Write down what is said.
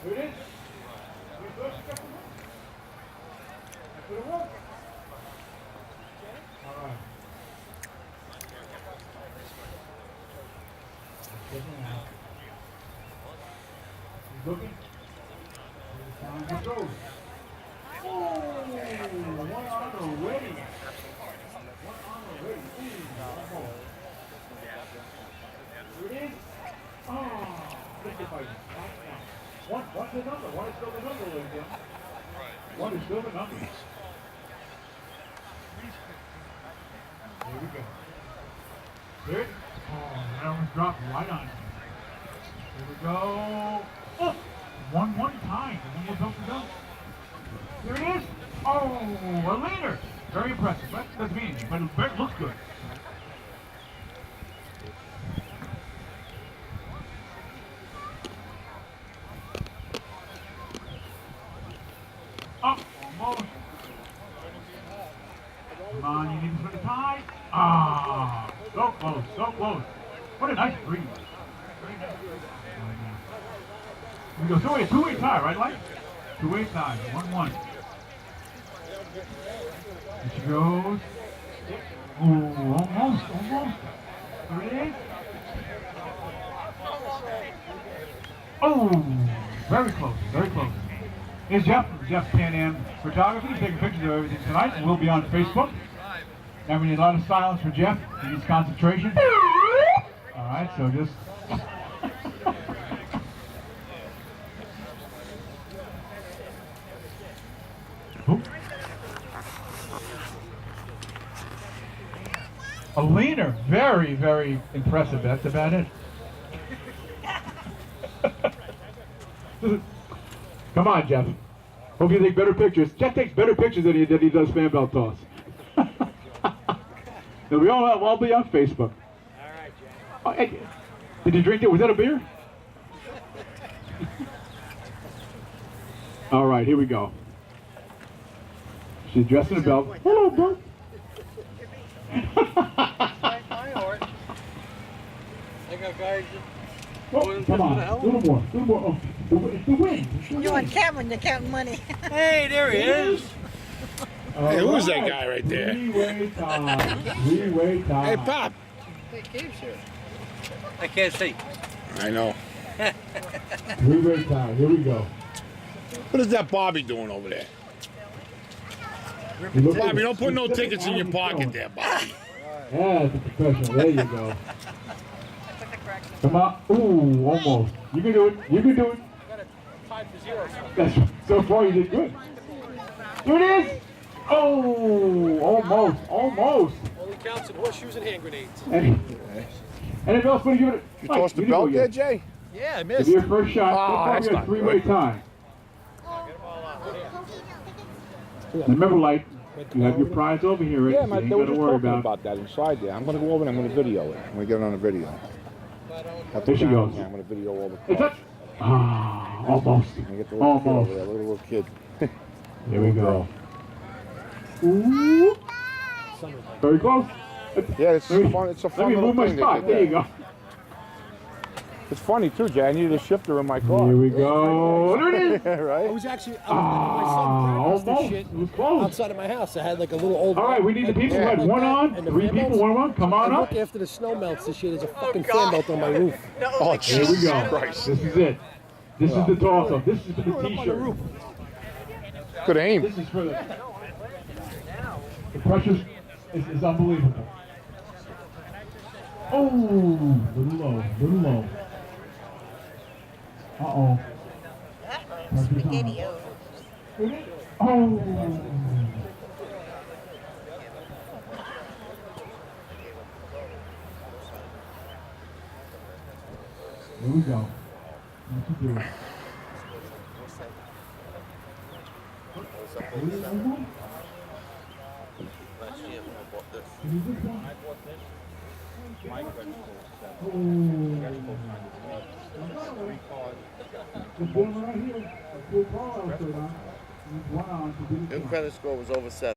Here it is. That's what it was. All right. He's looking. Time to go. Oh, one on the way. One on the way. Here it is. Oh, look at my. What's the number? One is still the number, ladies and gentlemen. One is still the number. Here we go. Here. Oh, that one's dropped right on. Here we go. Oh, one time. And then we'll go. Here it is. Oh, a leader. Very impressive. That doesn't mean anything, but it looks good. Oh, almost. Come on, you need to put it tight. Ah, so close, so close. What a nice breeze. Very nice. We go two-way tie, right, Light? Two-way tie, 1-1. Here she goes. Oh, almost. Here it is. Oh, very close. Here's Jeff Pan Am Photography, taking pictures of everything tonight, and we'll be on Facebook. And we need a lot of silence for Jeff. He needs concentration. All right, so just... A leaner, very, very impressive. That's about it. Come on, Jeff. Hope you take better pictures. Jeff takes better pictures than he does fan belt toss. Now, we all be on Facebook. All right, Jeff. Oh, hey, did you drink it? Was that a beer? All right, here we go. She's dressed in a belt. Hello, bro. Oh, come on, a little more. Oh, it's the wind. You're on camera and you're counting money. Hey, there he is. Hey, who is that guy right there? Three-way tie. Hey, Pop. I can't see. I know. Three-way tie. Here we go. What is that Bobby doing over there? Bobby, don't put no tickets in your pocket there, Bobby. Yeah, it's a professional. There you go. Come on. Ooh, almost. You can do it. I got it tied for 0. That's, so far, you did good. Here it is. Oh, almost. Only counts in horseshoes and hand grenades. Anything else going to give it? You tossed the belt there, Jay? Yeah, I If missed. your first shot, that's a not three-way good. tie. And remember, Light, you have your prize over here, right? Yeah, So man, you they ain't were got to just worry talking about. about that inside there. I'm going to go over and I'm going to video it. I'm going to get it on a video. There she goes. I'm going to video all the It's cars. up. Ah, almost. I'm going to get the little kid Almost. over there, little kid. Here we go. Ooh. Very close. Yeah, it's fun. It's a Let fun me little move my thing they spot. did There you go. It's funny too, Jay. I needed a shifter in my car. Here we go. There it is. I Right? was actually my son practiced this Almost. shit It was close. outside of my house. I had like a little old. All right, we need the people who had like one that, on, and the three fan people, belts. one on. Come on And up. look, after the snow melts this year, there's a fucking fan belt on my roof. Oh, Here we Jesus go. Christ. This is it. This is the toss-up. This is for the T-shirt. Good aim. This is for the pressure is unbelievable. Oh, little low. Uh-oh. Spaghetti-o. Oh. Here we go. What you do? Last year when I bought this. Can you just one? This one right here. Full car also, man. One on to do New credit score was over 7.